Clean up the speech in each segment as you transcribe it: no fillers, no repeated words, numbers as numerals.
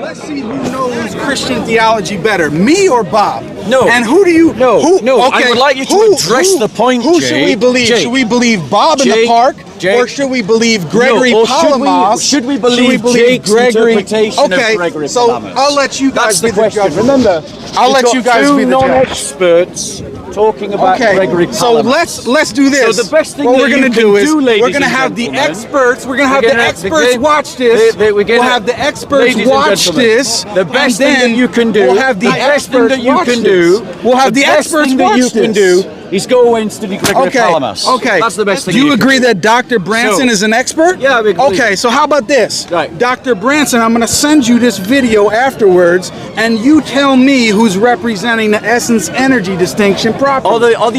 let's see who knows Christian theology better, me or Bob. No. And who do you? No. Who, No. Okay, I would like you to address the point. Who Jake. should we believe? Jake. Should we believe Bob in the park, or should we believe Gregory Palamas? Should we believe Jake's interpretation of Gregory Palamas? I'll let you guys be the judge. Remember, I'll let you guys be the judge. Non-experts talking about Gregory Palamas. So let's do this. So the best thing what that we're going to do is we're going to have the experts. We're going to have the experts watch this. We'll have the experts watch this. The best thing that you can do. We'll have the experts watch this. We'll have the experts watch this. Is go away and study Gregory Palamas. Okay. That's the best thing. Do you agree that Dr. Branson is an expert? Yeah, I agree. Okay, so how about this? Right. Dr. Branson, I'm going to send you this video afterwards, and you tell me who's representing the essence-energy distinction properly. All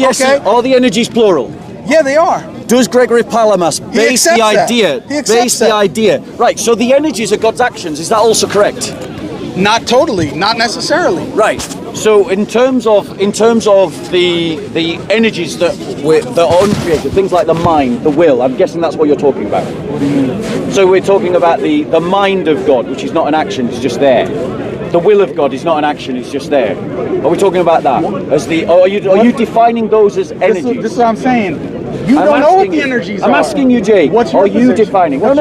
the energies plural. Yeah, they are. Does Gregory Palamas base the idea? Base the idea. Right. So the energies are God's actions. Is that also correct? Not totally. Not necessarily. Right. So in terms of the energies that are uncreated, things like the mind, the will, I'm guessing that's what you're talking about. What do you mean? So we're talking about the mind of God, which is not an action, it's just there. The will of God is not an action, it's just there. Are we talking about that? Are you defining those as energies? This is what I'm saying. You don't know what the energies are. I'm asking you, Jake. What's your position? defining? No.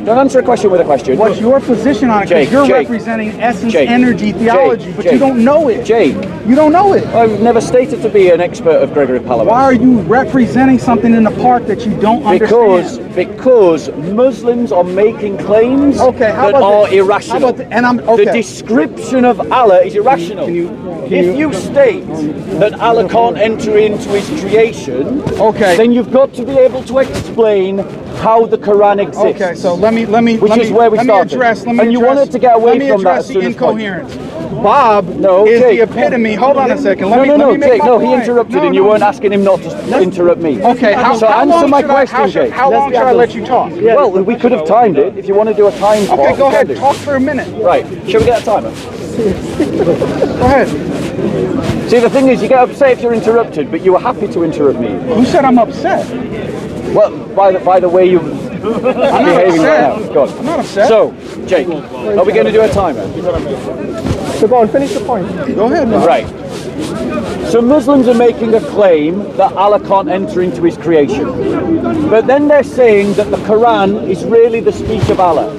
Don't answer a question with a question. What's your position on it? Because you're representing essence, energy, theology, but you don't know it. Jake. You don't know it. I've never stated to be an expert of Gregory Palamas. Why are you representing something in the park that you don't understand? Because Muslims are making claims that are irrational. The description of Allah is irrational. If you state that Allah can't enter into His creation, then you've got to be able to explain how the Quran exists. Okay, so let me address wanted to get away from that as soon as incoherence. Bob is the epitome. Hold on a second. Let me make my point. He interrupted and you weren't asking him not to interrupt me. Okay, answer my question, Jake. How long should I let you talk? Well, we could have timed it. If you want to do a time talk. Okay, go ahead. Talk for a minute. Right. Shall we get a timer? Go ahead. See, the thing is, you get upset if you're interrupted, but you were happy to interrupt me. Who said I'm upset? Well, by the way you're behaving right now. God. I'm not upset. So, Jake, are we going to do a timer? So go on, finish the point. Go ahead. Right. So Muslims are making a claim that Allah can't enter into His creation. But then they're saying that the Quran is really the speech of Allah.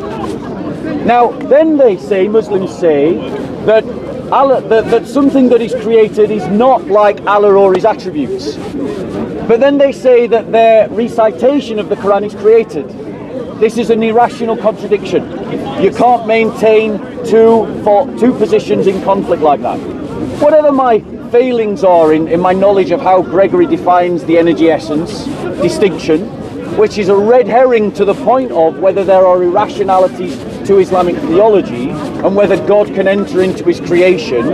Now, then Muslims say that Allah, that something that is created is not like Allah or His attributes. But then they say that their recitation of the Quran is created. This is an irrational contradiction. You can't maintain two positions in conflict like that. Whatever my failings are in my knowledge of how Gregory defines the energy essence distinction, which is a red herring to the point of whether there are irrationalities to Islamic theology and whether God can enter into His creation,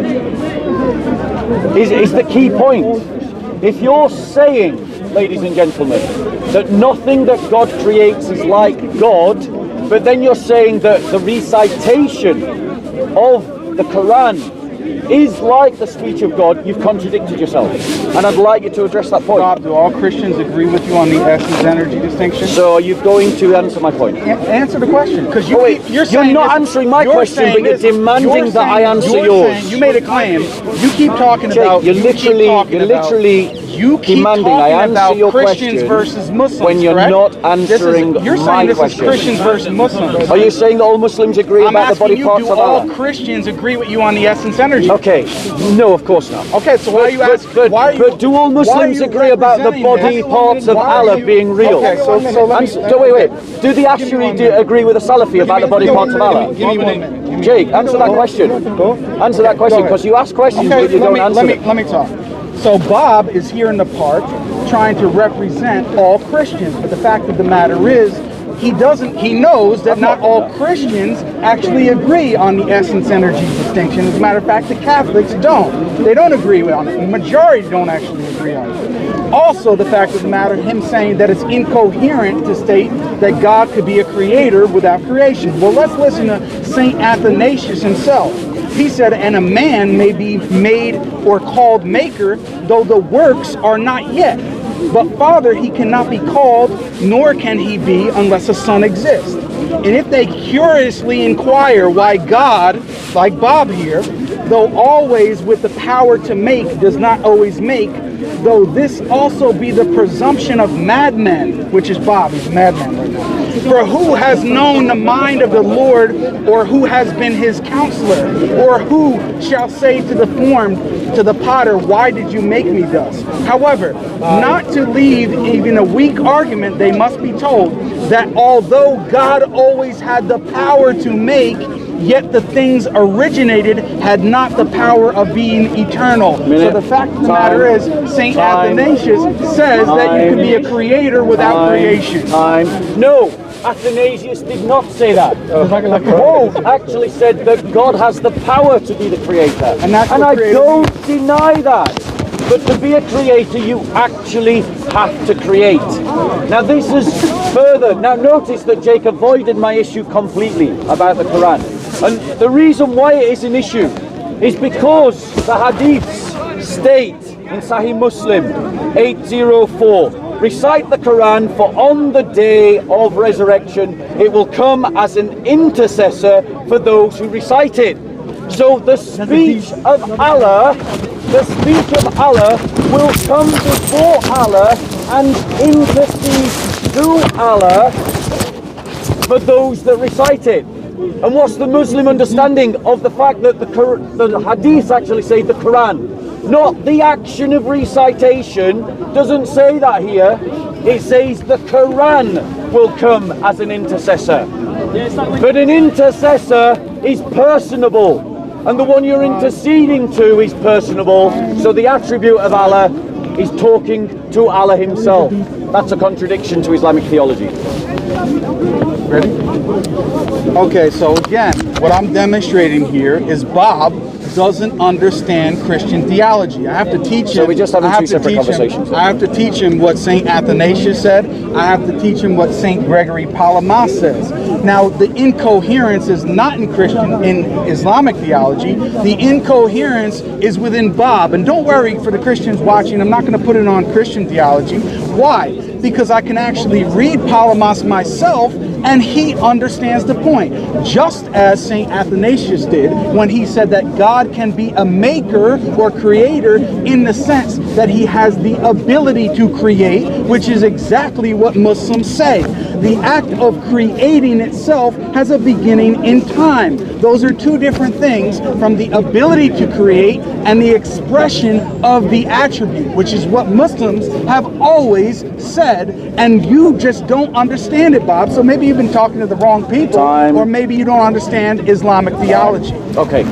is the key point. If you're saying, ladies and gentlemen, that nothing that God creates is like God, but then you're saying that the recitation of the Quran is like the speech of God, you've contradicted yourself. And I'd like you to address that point. Bob, do all Christians agree with you on the essence-energy distinction? So are you going to answer my point? Answer the question. Because you're not answering my question, but you're demanding that I answer yours. You made a claim. You keep talking about... You're literally demanding I answer your Christians question versus Muslims, when you're not answering my question. You're saying this is Christians versus Muslims. Are you saying that all Muslims agree about the body parts of Allah? Do all Christians agree with you on the essence-energy? Okay, no, of course not. Okay, so why are you asking? But do all Muslims agree about the body parts of Allah being real? Okay, so wait. Do the Ash'ari agree with the Salafi about the body parts of Allah? Give me 1 minute. Jake, answer that question. Answer that question, because you ask questions but you don't answer them. Let me talk. So Bob is here in the park trying to represent all Christians, but the fact of the matter is, he knows that not all Christians actually agree on the essence-energy distinction. As a matter of fact, the Catholics don't. They don't agree on it. The majority don't actually agree on it. Also, the fact of the matter, him saying that it's incoherent to state that God could be a creator without creation. Well, let's listen to St. Athanasius himself. He said, and a man may be made or called maker, though the works are not yet. But father he cannot be called, nor can he be unless a son exists. And if they curiously inquire why God, like Bob here, though always with the power to make, does not always make, though this also be the presumption of madmen, which is Bob, he's a madman right now. For who has known the mind of the Lord, or who has been his counselor, or who shall say to the formed, to the potter, why did you make me thus? However, not to leave even a weak argument, they must be told that although God always had the power to make, yet the things originated had not the power of being eternal. So the fact of the matter is, St. Athanasius says that you can be a creator without creation. No, Athanasius did not say that. Paul actually said that God has the power to be the creator. And I don't deny that. But to be a creator, you actually have to create. Now this is further. Now notice that Jake avoided my issue completely about the Quran. And the reason why it is an issue is because the hadiths state in Sahih Muslim 804, recite the Quran, for on the day of resurrection it will come as an intercessor for those who recite it. So the speech of Allah will come before Allah and intercede to Allah for those that recite it. And what's the Muslim understanding of the fact that the hadiths actually say the Quran? Not the action of recitation, doesn't say that here. It says the Quran will come as an intercessor. But an intercessor is personable, and the one you're interceding to is personable. So the attribute of Allah is talking to Allah himself. That's a contradiction to Islamic theology. Ready? Okay, so again, what I'm demonstrating here is Bob doesn't understand Christian theology. I have to teach him. So we just having two separate conversations. I have to teach him what St. Athanasius said. I have to teach him what St. Gregory Palamas says. Now, the incoherence is not in Islamic theology. The incoherence is within Bob. And don't worry for the Christians watching, I'm not going to put it on Christian theology. Why? Because I can actually read Palamas myself, and he understands the point. Just as St. Athanasius did when he said that God can be a maker or creator in the sense that he has the ability to create, which is exactly what Muslims say. The act of creating itself has a beginning in time. Those are two different things, from the ability to create and the expression of the attribute, which is what Muslims have always said, and you just don't understand it, Bob. So maybe you've been talking to the wrong people, or maybe you don't understand Islamic theology. Okay,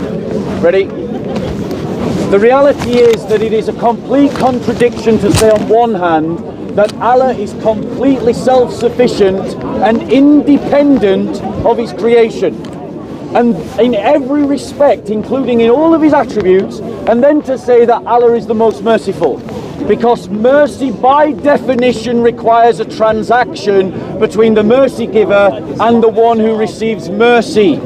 ready? The reality is that it is a complete contradiction to say on one hand that Allah is completely self-sufficient and independent of his creation, and in every respect, including in all of his attributes, and then to say that Allah is the most merciful. Because mercy by definition requires a transaction between the mercy giver and the one who receives mercy.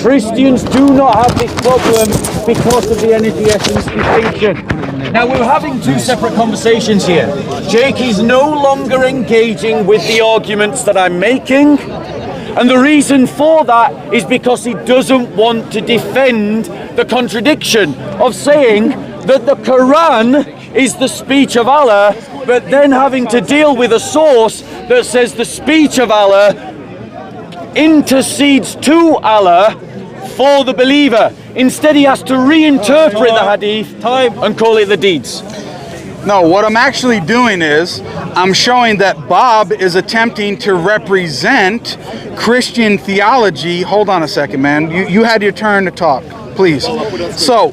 Christians do not have this problem because of the energy essence distinction. Now we're having two separate conversations here. Jake is no longer engaging with the arguments that I'm making, and the reason for that is because he doesn't want to defend the contradiction of saying that the Quran is the speech of Allah, but then having to deal with a source that says the speech of Allah intercedes to Allah for the believer. Instead, he has to reinterpret the hadith and call it the deeds. No, what I'm actually doing is I'm showing that Bob is attempting to represent Christian theology. Hold on a second, man. You had your turn to talk, please. So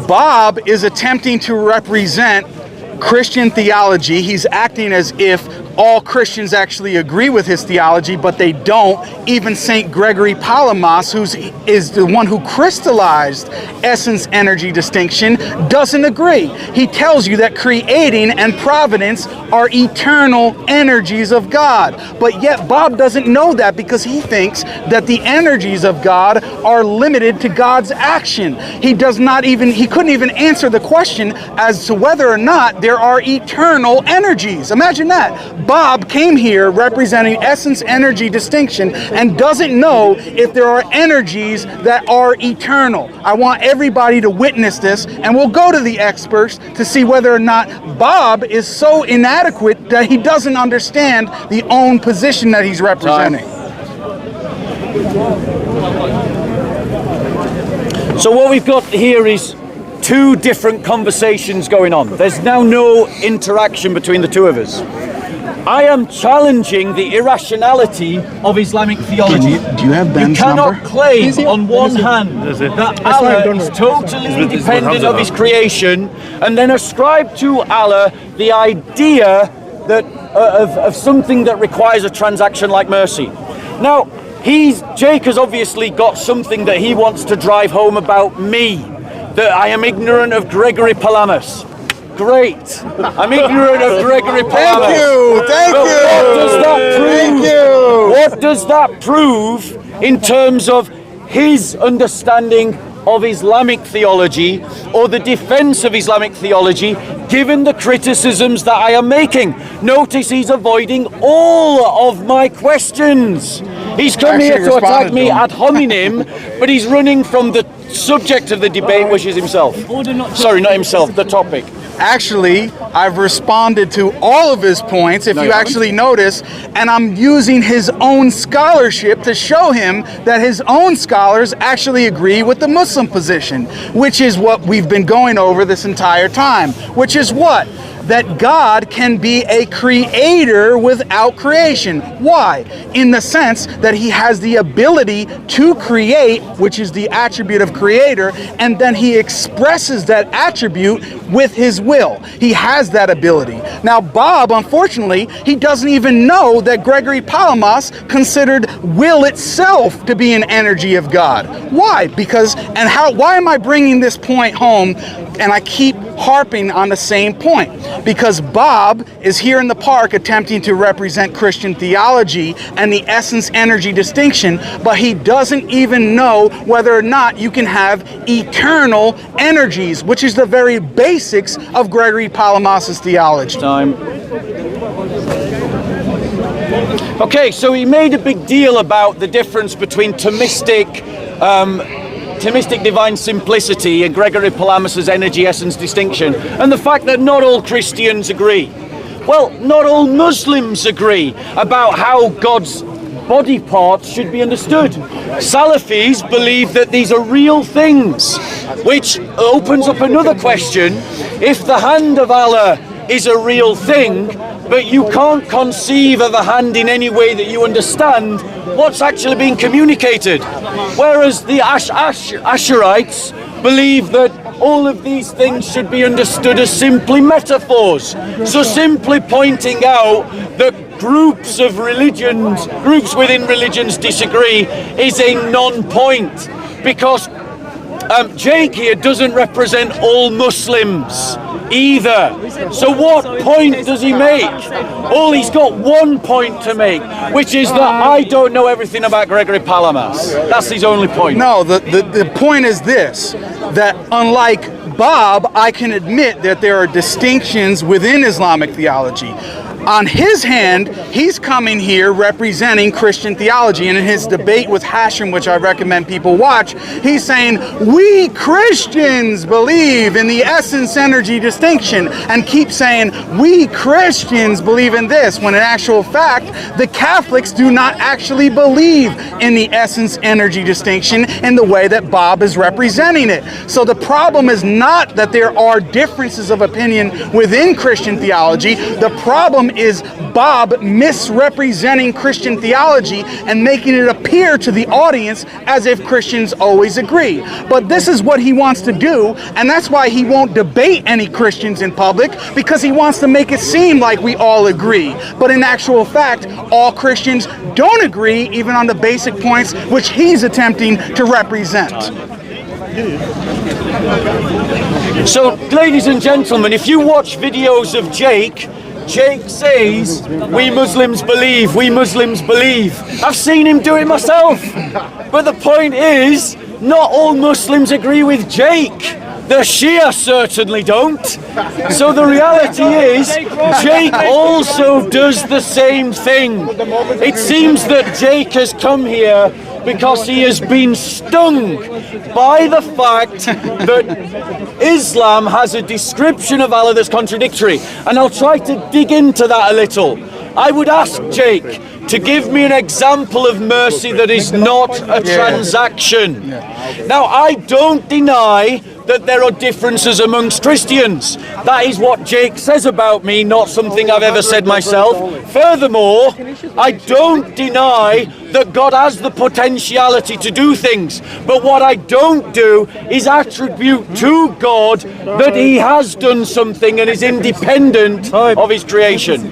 Bob is attempting to represent Christian theology. He's acting as if all Christians actually agree with his theology, but they don't. Even St. Gregory Palamas, who is the one who crystallized essence energy distinction, doesn't agree. He tells you that creating and providence are eternal energies of God. But yet Bob doesn't know that, because he thinks that the energies of God are limited to God's action. He couldn't even answer the question as to whether or not there are eternal energies. Imagine that. Bob came here representing essence energy distinction and doesn't know if there are energies that are eternal. I want everybody to witness this, and we'll go to the experts to see whether or not Bob is so inadequate that he doesn't understand the own position that he's representing. So what we've got here is two different conversations going on. There's now no interaction between the two of us. I am challenging the irrationality of Islamic theology. Do you have Ben's You cannot number? claim on one hand that Allah is totally independent of his creation and then ascribe to Allah the idea that of something that requires a transaction like mercy. Now, Jake has obviously got something that he wants to drive home about me, that I am ignorant of Gregory Palamas. Great. I'm ignorant of Gregory Palamas. Thank you. What does that prove? Thank you. What does that prove in terms of his understanding of Islamic theology or the defense of Islamic theology, given the criticisms that I am making? Notice he's avoiding all of my questions. He's come here to attack me ad hominem, but he's running from the subject of the debate, which is himself. Sorry, not himself, the topic. Actually, I've responded to all of his points, if you actually notice, and I'm using his own scholarship to show him that his own scholars actually agree with the Muslim position, which is what we've been going over this entire time, which is what? That God can be a creator without creation. Why? In the sense that he has the ability to create, which is the attribute of creator, and then he expresses that attribute with his will. He has that ability. Now, Bob, unfortunately, he doesn't even know that Gregory Palamas considered will itself to be an energy of God. Why? Why am I bringing this point home? And I keep harping on the same point, because Bob is here in the park attempting to represent Christian theology and the essence energy distinction, but he doesn't even know whether or not you can have eternal energies, which is the very basics of Gregory Palamas' theology. Okay, so he made a big deal about the difference between Thomistic divine simplicity and Gregory Palamas' energy essence distinction, and the fact that not all Christians agree. Well, not all Muslims agree about how God's body parts should be understood. Salafis believe that these are real things, which opens up another question. If the hand of Allah is a real thing, but you can't conceive of a hand in any way that you understand, what's actually being communicated? Whereas the Asherites believe that all of these things should be understood as simply metaphors. So simply pointing out that groups within religions disagree is a non-point, because Jake here doesn't represent all Muslims either. So what point does he make? He's got one point to make, which is that I don't know everything about Gregory Palamas. That's his only point. No, the point is this, that unlike Bob, I can admit that there are distinctions within Islamic theology. On his hand, he's coming here representing Christian theology, and in his debate with Hashem, which I recommend people watch, he's saying, we Christians believe in the essence energy distinction, and keep saying, we Christians believe in this, when in actual fact, the Catholics do not actually believe in the essence energy distinction in the way that Bob is representing it. So the problem is not that there are differences of opinion within Christian theology. The problem is Bob misrepresenting Christian theology and making it appear to the audience as if Christians always agree. But this is what he wants to do, and that's why he won't debate any Christians in public, because he wants to make it seem like we all agree. But in actual fact, all Christians don't agree, even on the basic points which he's attempting to represent. So, ladies and gentlemen, if you watch videos of Jake says, we Muslims believe, we Muslims believe. I've seen him do it myself. But the point is, not all Muslims agree with Jake. The Shia certainly don't. So the reality is, Jake also does the same thing. It seems that Jake has come here because he has been stung by the fact that Islam has a description of Allah that's contradictory. And I'll try to dig into that a little. I would ask Jake to give me an example of mercy that is not a transaction. Now, I don't deny that there are differences amongst Christians. That is what Jake says about me, not something I've ever said myself. Furthermore, I don't deny that God has the potentiality to do things. But what I don't do is attribute to God that he has done something and is independent of his creation.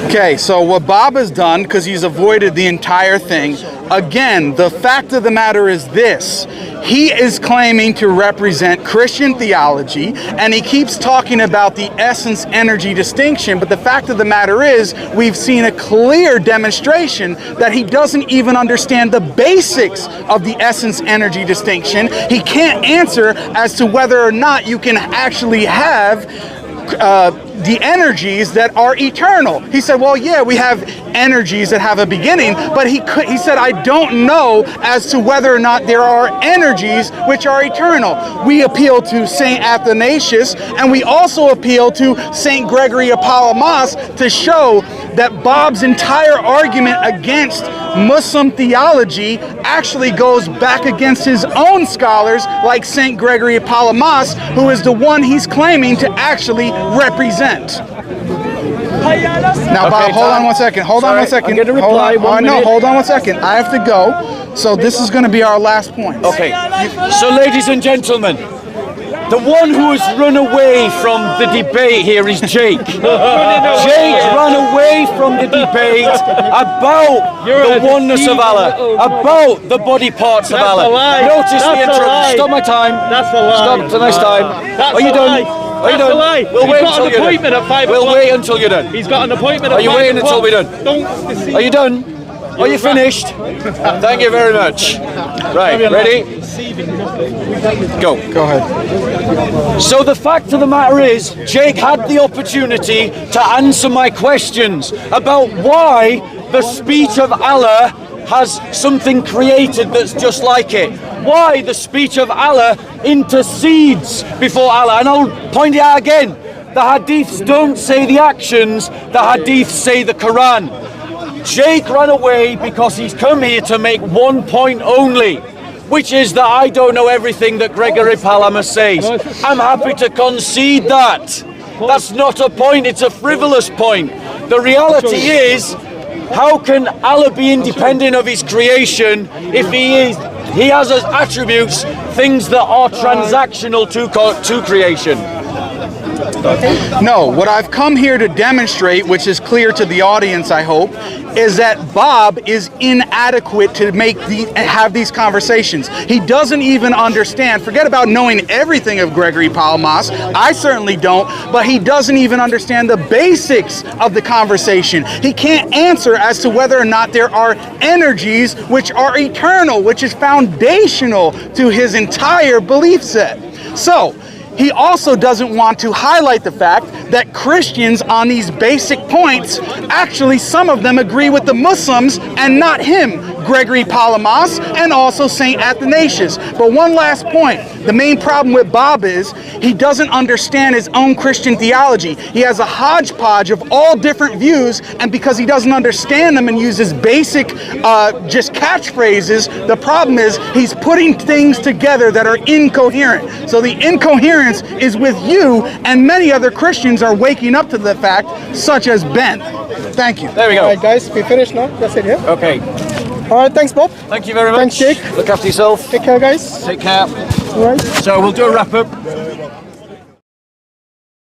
Okay, so what Bob has done, because he's avoided the entire thing, again, the fact of the matter is this. He is claiming to represent Christian theology, and he keeps talking about the essence-energy distinction, but the fact of the matter is, we've seen a clear demonstration that he doesn't even understand the basics of the essence-energy distinction. He can't answer as to whether or not you can actually have the energies that are eternal. He said, well, yeah, we have energies that have a beginning, but he said, I don't know as to whether or not there are energies which are eternal. We appeal to St. Athanasius, and we also appeal to St. Gregory of Palamas to show that Bob's entire argument against Muslim theology actually goes back against his own scholars like St. Gregory of Palamas, who is the one he's claiming to actually represent. Now, Bob, hold on one second. Hold on one second. I'm going to reply. Hold on one second. I have to go. So this is going to be our last point. Okay. So, ladies and gentlemen, the one who has run away from the debate here is Jake. Jake ran away from the debate about the oneness of Allah, about the body parts of Allah. Notice the interruption. Stop my time. That's a lie. Stop the next time. Are you done? Are you done? We'll wait until you're done. We'll wait until you're done. He's got an appointment at 5 o'clock. Are you waiting until we're done? Are you done? Are you finished? Thank you very much. Right, ready? Go ahead. So the fact of the matter is, Jake had the opportunity to answer my questions about why the speech of Allah has something created that's just like it. Why the speech of Allah intercedes before Allah. And I'll point it out again. The hadiths don't say the actions, the hadiths say the Quran. Jake ran away because he's come here to make one point only, which is that I don't know everything that Gregory Palamas says. I'm happy to concede that. That's not a point, it's a frivolous point. The reality is, how can Allah be independent of his creation if he has as attributes things that are transactional to creation? No, what I've come here to demonstrate, which is clear to the audience, I hope, is that Bob is inadequate to have these conversations. He doesn't even understand. Forget about knowing everything of Gregory Palamas. I certainly don't, but he doesn't even understand the basics of the conversation. He can't answer as to whether or not there are energies which are eternal, which is foundational to his entire belief set. So, he also doesn't want to highlight the fact that Christians on these basic points, actually some of them agree with the Muslims and not him, Gregory Palamas, and also St. Athanasius. But one last point. The main problem with Bob is he doesn't understand his own Christian theology. He has a hodgepodge of all different views, and because he doesn't understand them and uses basic just catchphrases, the problem is he's putting things together that are incoherent. So the incoherence is with you, and many other Christians are waking up to the fact, such as Ben. Thank you. There we go. All right, guys, we finished now. That's it, yeah? Okay. All right, thanks, Bob. Thank you very much. Thanks, Jake. Look after yourself. Take care, guys. Take care. All right. So we'll do a wrap up.